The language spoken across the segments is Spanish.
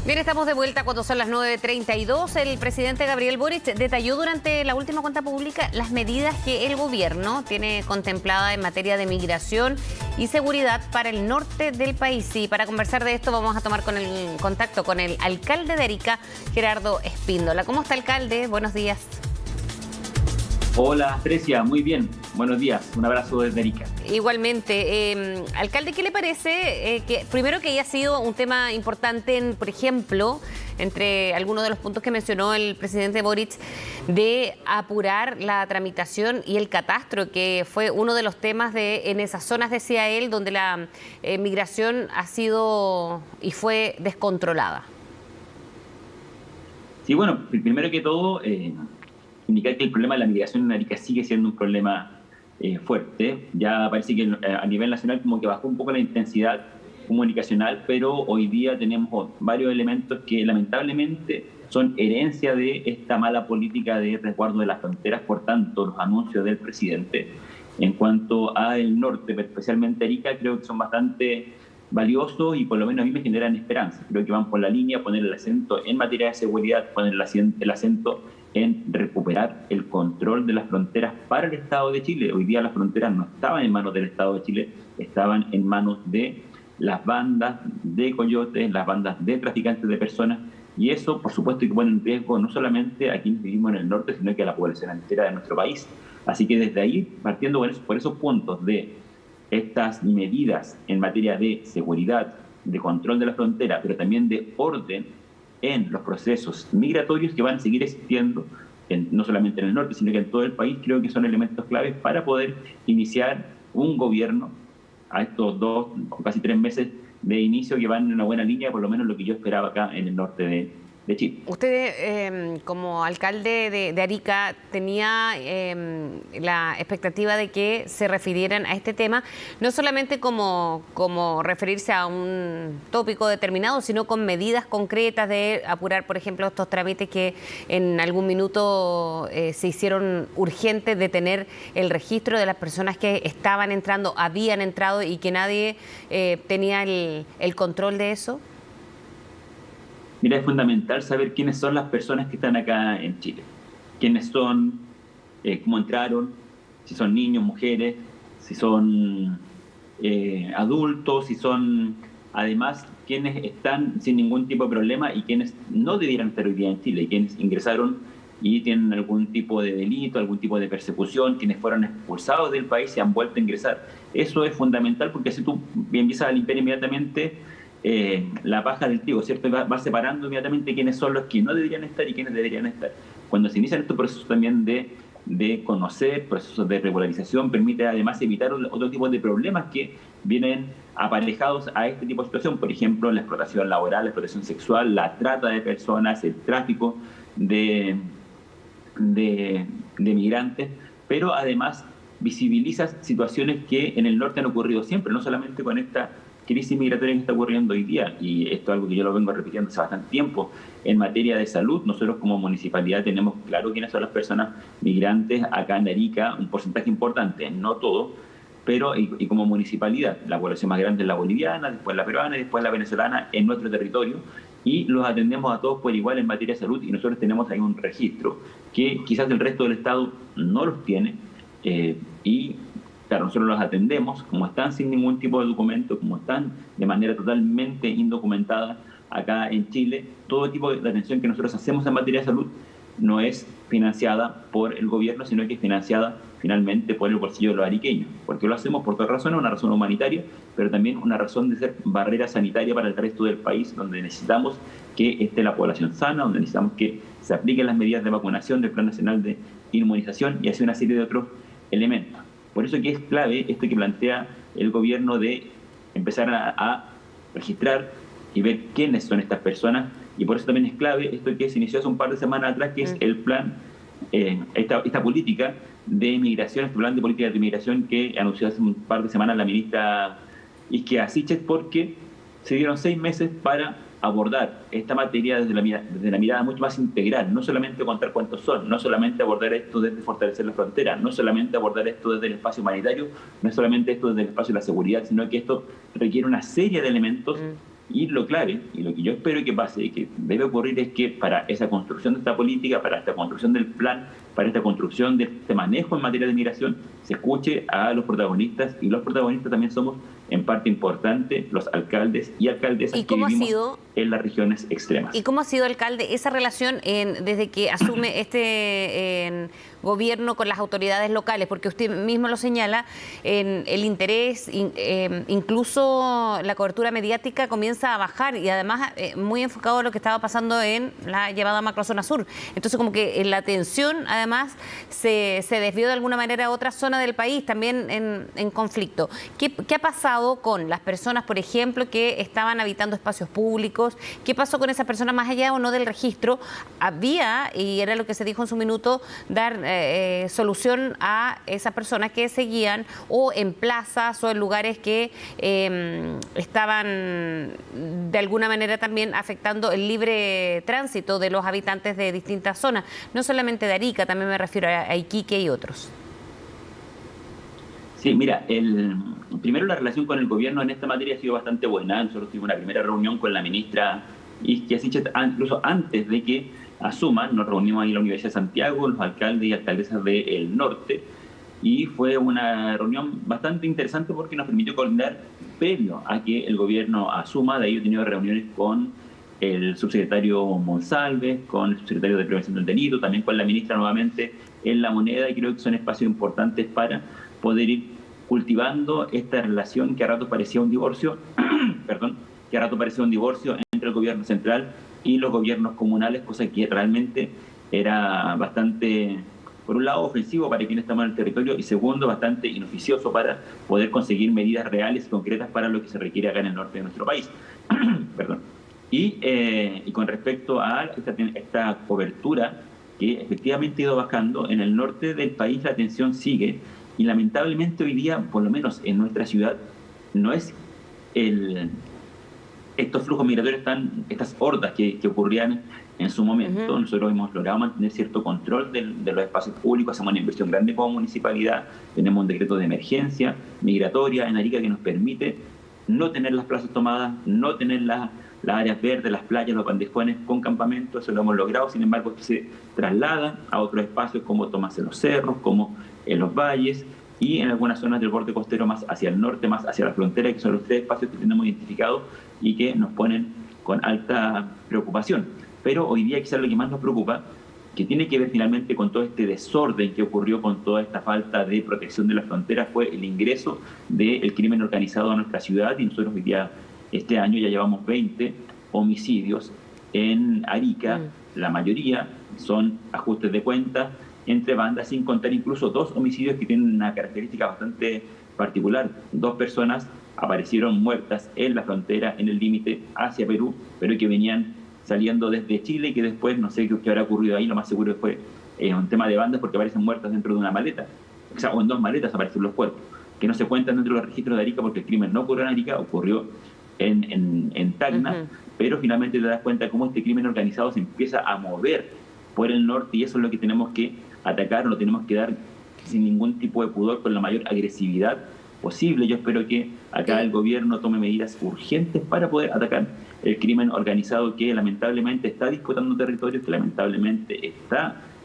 Bien, estamos de vuelta cuando son las 9:32. El presidente Gabriel Boric detalló durante la última cuenta pública las medidas que el gobierno tiene contemplada en materia de migración y seguridad para el norte del país. Y para conversar de esto vamos a tomar contacto con el alcalde de Arica, Gerardo Espíndola. ¿Cómo está, alcalde? Buenos días. Hola, Trecia, muy bien. Buenos días. Un abrazo desde Arica. Igualmente. Alcalde, ¿qué le parece primero que haya sido un tema importante, por ejemplo, entre algunos de los puntos que mencionó el presidente Boric, de apurar la tramitación y el catastro, que fue uno de los temas en esas zonas, decía él, donde la migración ha sido y fue descontrolada? Sí, bueno, primero que todo, indicar que el problema de la migración en Arica sigue siendo un problema fuerte. Ya parece que a nivel nacional como que bajó un poco la intensidad comunicacional, pero hoy día tenemos varios elementos que lamentablemente son herencia de esta mala política de resguardo de las fronteras. Por tanto, los anuncios del presidente en cuanto al norte, especialmente Arica, creo que son bastante valiosos y por lo menos a mí me generan esperanza. Creo que van por la línea, poner el acento en materia de seguridad, poner el acento en recuperar el control de las fronteras para el Estado de Chile. Hoy día las fronteras no estaban en manos del Estado de Chile, estaban en manos de las bandas de coyotes, las bandas de traficantes de personas, y eso, por supuesto, que pone en riesgo no solamente a quienes vivimos en el norte, sino que a la población entera de nuestro país. Así que desde ahí, partiendo por esos puntos de estas medidas en materia de seguridad, de control de la frontera, pero también de orden en los procesos migratorios que van a seguir existiendo, no solamente en el norte, sino que en todo el país, creo que son elementos claves para poder iniciar un gobierno a estos 2 o casi 3 meses de inicio que van en una buena línea, por lo menos lo que yo esperaba acá en el norte de Chile. Usted, como alcalde de Arica, tenía la expectativa de que se refirieran a este tema, no solamente como referirse a un tópico determinado, sino con medidas concretas de apurar, por ejemplo, estos trámites que en algún minuto se hicieron urgentes, de tener el registro de las personas que estaban entrando, habían entrado y que nadie tenía el control de eso. Mira, es fundamental saber quiénes son las personas que están acá en Chile. Quiénes son, cómo entraron, si son niños, mujeres, si son adultos, si son, además, quienes están sin ningún tipo de problema y quienes no debieran estar hoy día en Chile, y quienes ingresaron y tienen algún tipo de delito, algún tipo de persecución, quienes fueron expulsados del país y han vuelto a ingresar. Eso es fundamental, porque si tú empiezas a limpiar inmediatamente la paja del trigo, ¿cierto? Va separando inmediatamente quiénes son los que no deberían estar y quiénes deberían estar. Cuando se inician estos procesos también de conocer, procesos de regularización, permite además evitar otro tipo de problemas que vienen aparejados a este tipo de situación. Por ejemplo, la explotación laboral, la explotación sexual, la trata de personas, el tráfico de migrantes, pero además visibilizas situaciones que en el norte han ocurrido siempre, no solamente con esta crisis migratoria que está ocurriendo hoy día, y esto es algo que yo lo vengo repitiendo hace bastante tiempo. En materia de salud, nosotros como municipalidad tenemos claro quiénes son las personas migrantes acá en Arica, un porcentaje importante, no todo, pero y como municipalidad, la población más grande es la boliviana, después la peruana y después la venezolana en nuestro territorio, y los atendemos a todos por igual en materia de salud, y nosotros tenemos ahí un registro que quizás el resto del Estado no los tiene, y claro, nosotros los atendemos, como están sin ningún tipo de documento, como están de manera totalmente indocumentada acá en Chile. Todo tipo de atención que nosotros hacemos en materia de salud no es financiada por el gobierno, sino que es financiada finalmente por el bolsillo de los ariqueños. Porque lo hacemos por 2 razones: una razón humanitaria, pero también una razón de ser barrera sanitaria para el resto del país, donde necesitamos que esté la población sana, donde necesitamos que se apliquen las medidas de vacunación del Plan Nacional de Inmunización y así una serie de otros elementos. Por eso que es clave esto que plantea el gobierno de empezar a registrar y ver quiénes son estas personas, y por eso también es clave esto que se inició hace un par de semanas atrás, que es el plan, esta política de migración, este plan de política de migración que anunció hace un par de semanas la ministra Isquia Siches, porque se dieron 6 meses para abordar esta materia desde la mirada mucho más integral, no solamente contar cuántos son, no solamente abordar esto desde fortalecer la frontera, no solamente abordar esto desde el espacio humanitario, no solamente esto desde el espacio de la seguridad, sino que esto requiere una serie de elementos Y lo clave, y lo que yo espero que pase y que debe ocurrir, es que para esa construcción de esta política, para esta construcción del plan, para esta construcción de este manejo en materia de migración, se escuche a los protagonistas, y los protagonistas también somos en parte importante los alcaldes y alcaldesas que vivimos en las regiones extremas. ¿Y cómo ha sido, alcalde, esa relación desde que asume este gobierno con las autoridades locales? Porque usted mismo lo señala, el interés, incluso la cobertura mediática comienza a bajar, y además muy enfocado a lo que estaba pasando en la llamada macrozona sur. Entonces, como que la atención además se desvió de alguna manera a otra zona del país, también en conflicto. ¿Qué ha pasado con las personas, por ejemplo, que estaban habitando espacios públicos? ¿Qué pasó con esas personas más allá o no del registro? Había, y era lo que se dijo en su minuto, dar solución a esas personas que seguían o en plazas o en lugares que estaban de alguna manera también afectando el libre tránsito de los habitantes de distintas zonas, no solamente de Arica, también me refiero a Iquique y otros. Sí, mira, primero la relación con el gobierno en esta materia ha sido bastante buena. Nosotros tuvimos una primera reunión con la ministra Isquia Sichel, incluso antes de que asuman. Nos reunimos ahí en la Universidad de Santiago, los alcaldes y alcaldesas del norte, y fue una reunión bastante interesante porque nos permitió coordinar previo a que el gobierno asuma. De ahí he tenido reuniones con el subsecretario Monsalve, con el subsecretario de Prevención del Delito, también con la ministra nuevamente en La Moneda, y creo que son espacios importantes para poder ir cultivando esta relación que a ratos parecía un divorcio, que a ratos parecía un divorcio entre el gobierno central y los gobiernos comunales, cosa que realmente era bastante, por un lado, ofensivo para quienes estaban en el territorio, y segundo, bastante inoficioso para poder conseguir medidas reales y concretas para lo que se requiere acá en el norte de nuestro país. Y con respecto a esta cobertura, que efectivamente ha ido bajando, en el norte del país la tensión sigue, y lamentablemente hoy día, por lo menos en nuestra ciudad, no es estos flujos migratorios, estas hordas que ocurrían en su momento. Nosotros hemos logrado mantener cierto control de los espacios públicos, hacemos una inversión grande como municipalidad, tenemos un decreto de emergencia migratoria en Arica que nos permite no tener las plazas tomadas, no tener las áreas verdes, las playas, los bandejones con campamentos. Eso lo hemos logrado. Sin embargo, esto se traslada a otros espacios como Tomás en los cerros, como en los valles, y en algunas zonas del borde costero más hacia el norte, más hacia la frontera, que son los 3 espacios que tenemos identificados y que nos ponen con alta preocupación. Pero hoy día quizás lo que más nos preocupa, que tiene que ver finalmente con todo este desorden que ocurrió con toda esta falta de protección de las fronteras, fue el ingreso del crimen organizado a nuestra ciudad. Y nosotros hoy día, este año, ya llevamos 20 homicidios en Arica. La mayoría son ajustes de cuentas entre bandas, sin contar incluso 2 homicidios que tienen una característica bastante particular. 2 personas aparecieron muertas en la frontera, en el límite hacia Perú, pero que venían saliendo desde Chile, y que después, no sé qué habrá ocurrido ahí. Lo más seguro fue un tema de bandas, porque aparecen muertas dentro de una maleta, o en 2 maletas aparecen los cuerpos, que no se cuentan dentro de los registros de Arica, porque el crimen no ocurrió en Arica, ocurrió en Tacna. Pero finalmente te das cuenta cómo este crimen organizado se empieza a mover por el norte, y eso es lo que tenemos que atacar, lo tenemos que dar sin ningún tipo de pudor, con la mayor agresividad posible. Yo espero que acá el gobierno tome medidas urgentes para poder atacar el crimen organizado, que lamentablemente está disputando territorios, que lamentablemente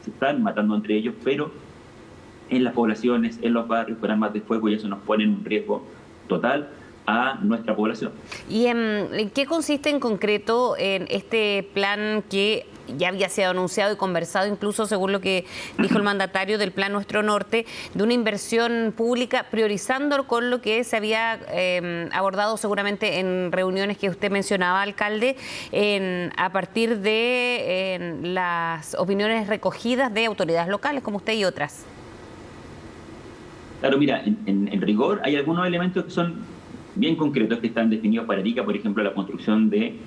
se están matando entre ellos, pero en las poblaciones, en los barrios, con armas de fuego, y eso nos pone en un riesgo total a nuestra población. ¿Y en qué consiste en concreto en este plan que ya había sido anunciado y conversado, incluso según lo que dijo el mandatario del Plan Nuestro Norte, de una inversión pública priorizando con lo que se había abordado seguramente en reuniones que usted mencionaba, alcalde, a partir de las opiniones recogidas de autoridades locales como usted y otras? Claro, mira, en rigor hay algunos elementos que son bien concretos, que están definidos para Arica. Por ejemplo, la construcción de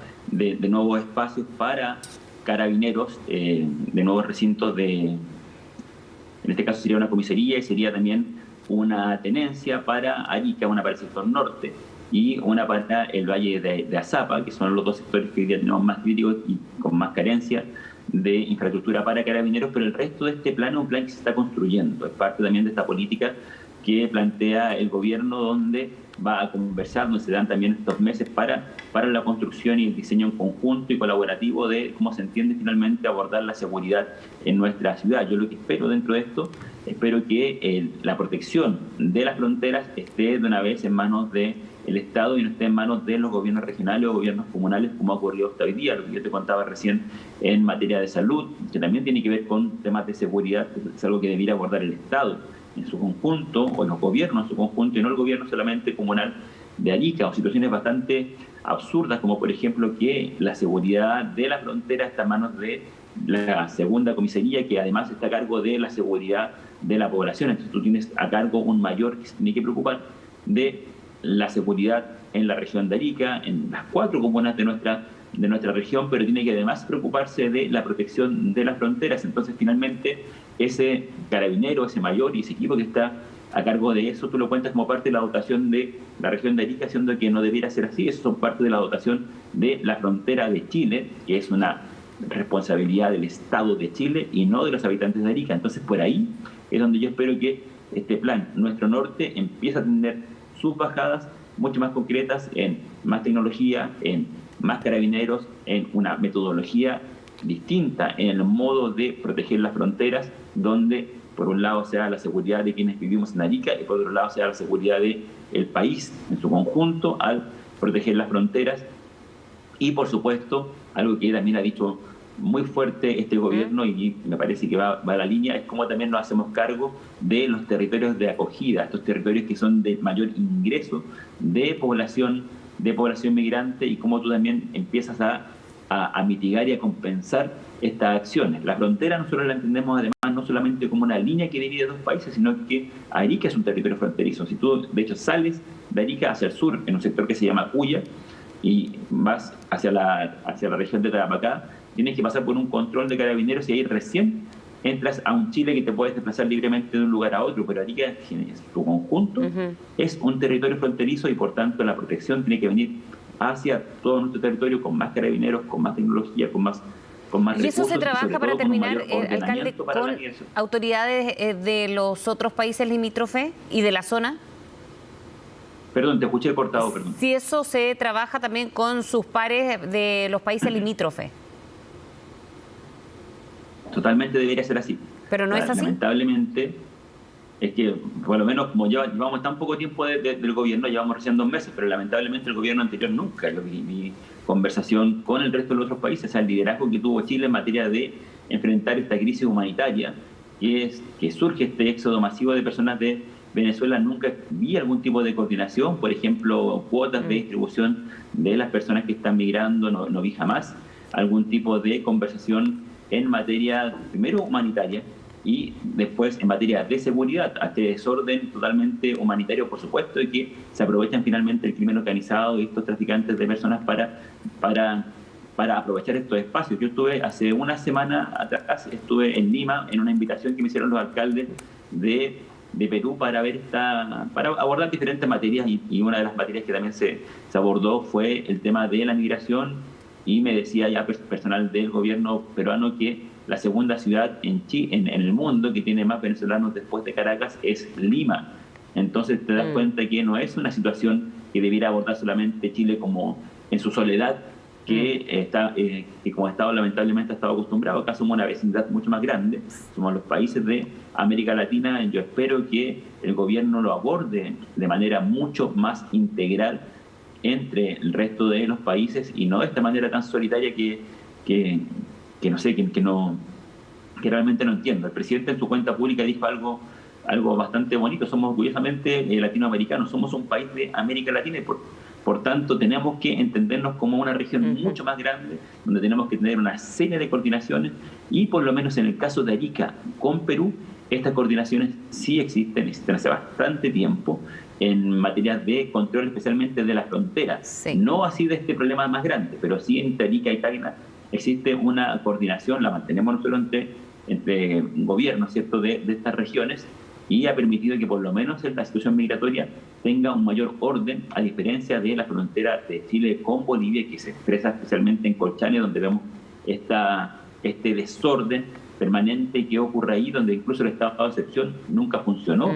nuevos espacios para carabineros, de nuevos recintos en este caso sería una comisaría, y sería también una tenencia para Arica, una para el sector norte y una para el valle de Azapa, que son los 2 sectores que hoy día tenemos más críticos y con más carencia de infraestructura para carabineros. Pero el resto de este plan es un plan que se está construyendo, es parte también de esta política que plantea el gobierno, donde va a conversar, donde se dan también estos meses para la construcción y el diseño en conjunto y colaborativo de cómo se entiende finalmente abordar la seguridad en nuestra ciudad. Yo lo que espero dentro de esto, espero que la protección de las fronteras esté de una vez en manos del Estado y no esté en manos de los gobiernos regionales o gobiernos comunales, como ha ocurrido hasta hoy día, lo que yo te contaba recién en materia de salud, que también tiene que ver con temas de seguridad, que es algo que debiera abordar el Estado en su conjunto, o los gobiernos en su conjunto, y no el gobierno solamente comunal de Arica, o situaciones bastante absurdas, como por ejemplo que la seguridad de la frontera está en manos de la segunda comisaría, que además está a cargo de la seguridad de la población. Entonces tú tienes a cargo un mayor que se tiene que preocupar de la seguridad en la región de Arica, en las 4 comunas de nuestra región, pero tiene que además preocuparse de la protección de las fronteras. Entonces, finalmente, ese carabinero, ese mayor y ese equipo que está a cargo de eso, tú lo cuentas como parte de la dotación de la región de Arica, siendo que no debiera ser así. Eso son parte de la dotación de la frontera de Chile, que es una responsabilidad del Estado de Chile y no de los habitantes de Arica. Entonces, por ahí es donde yo espero que este plan, Nuestro Norte, empiece a tener sus bajadas mucho más concretas en más tecnología, en más carabineros, en una metodología distinta en el modo de proteger las fronteras, donde por un lado sea la seguridad de quienes vivimos en Arica y por otro lado sea la seguridad del país en su conjunto al proteger las fronteras. Y por supuesto, algo que también ha dicho muy fuerte este gobierno y me parece que va a la línea, es cómo también nos hacemos cargo de los territorios de acogida, estos territorios que son de mayor ingreso de población migrante, y cómo tú también empiezas a mitigar y a compensar estas acciones. La frontera nosotros la entendemos además no solamente como una línea que divide dos países, sino que Arica es un territorio fronterizo. Si tú de hecho sales de Arica hacia el sur, en un sector que se llama Cuya, y vas hacia la región de Tarapacá, tienes que pasar por un control de carabineros y ahí recién entras a un Chile que te puedes desplazar libremente de un lugar a otro, pero Arica en su conjunto es un territorio fronterizo y por tanto la protección tiene que venir hacia todo nuestro territorio con más carabineros, con más tecnología, con más recursos. ¿Y eso se trabaja, para terminar, alcalde, con autoridades de los otros países limítrofes y de la zona? Perdón, te escuché cortado, perdón. Si eso se trabaja también con sus pares de los países limítrofes. Totalmente debería ser así. Pero no es así. Lamentablemente, es que por lo menos como llevamos tan poco tiempo del gobierno, llevamos recién 2 meses, pero lamentablemente el gobierno anterior nunca. Mi conversación con el resto de los otros países, o sea, el liderazgo que tuvo Chile en materia de enfrentar esta crisis humanitaria, que surge este éxodo masivo de personas de Venezuela, nunca vi algún tipo de coordinación, por ejemplo, cuotas de distribución de las personas que están migrando, no vi jamás algún tipo de conversación en materia, primero, humanitaria y después en materia de seguridad, a este desorden totalmente humanitario, por supuesto, y que se aprovechan finalmente el crimen organizado y estos traficantes de personas para aprovechar estos espacios. Yo estuve hace una semana atrás, estuve en Lima en una invitación que me hicieron los alcaldes de Perú para abordar diferentes materias, y una de las materias que también se abordó fue el tema de la migración, y me decía ya personal del gobierno peruano que la segunda ciudad en el mundo que tiene más venezolanos después de Caracas es Lima. Entonces te das cuenta que no es una situación que debiera abordar solamente Chile como en su soledad, que como Estado lamentablemente ha estado acostumbrado. Acá somos una vecindad mucho más grande, somos los países de América Latina. Yo espero que el gobierno lo aborde de manera mucho más integral entre el resto de los países y no de esta manera tan solitaria que no sé, que realmente no entiendo. El presidente en su cuenta pública dijo algo bastante bonito: somos orgullosamente latinoamericanos, somos un país de América Latina y por tanto tenemos que entendernos como una región mucho más grande, donde tenemos que tener una serie de coordinaciones, y por lo menos en el caso de Arica con Perú, estas coordinaciones sí existen hace bastante tiempo en materia de control, especialmente de las fronteras. Sí. No así de este problema más grande, pero sí entre Arica y Tacna existe una coordinación, la mantenemos nosotros entre gobiernos, ¿cierto?, de estas regiones, y ha permitido que por lo menos la situación migratoria tenga un mayor orden, a diferencia de la frontera de Chile con Bolivia, que se expresa especialmente en Colchane, donde vemos este desorden permanente que ocurre ahí, donde incluso el estado de excepción nunca funcionó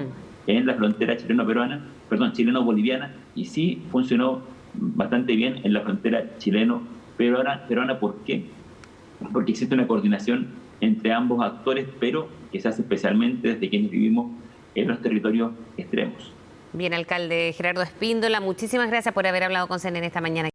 en la frontera chileno-boliviana, y sí funcionó bastante bien en la frontera chileno-peruana. ¿Por qué? Porque existe una coordinación entre ambos actores, pero que se hace especialmente desde quienes vivimos en los territorios extremos. Bien, alcalde Gerardo Espíndola, muchísimas gracias por haber hablado con CNN esta mañana.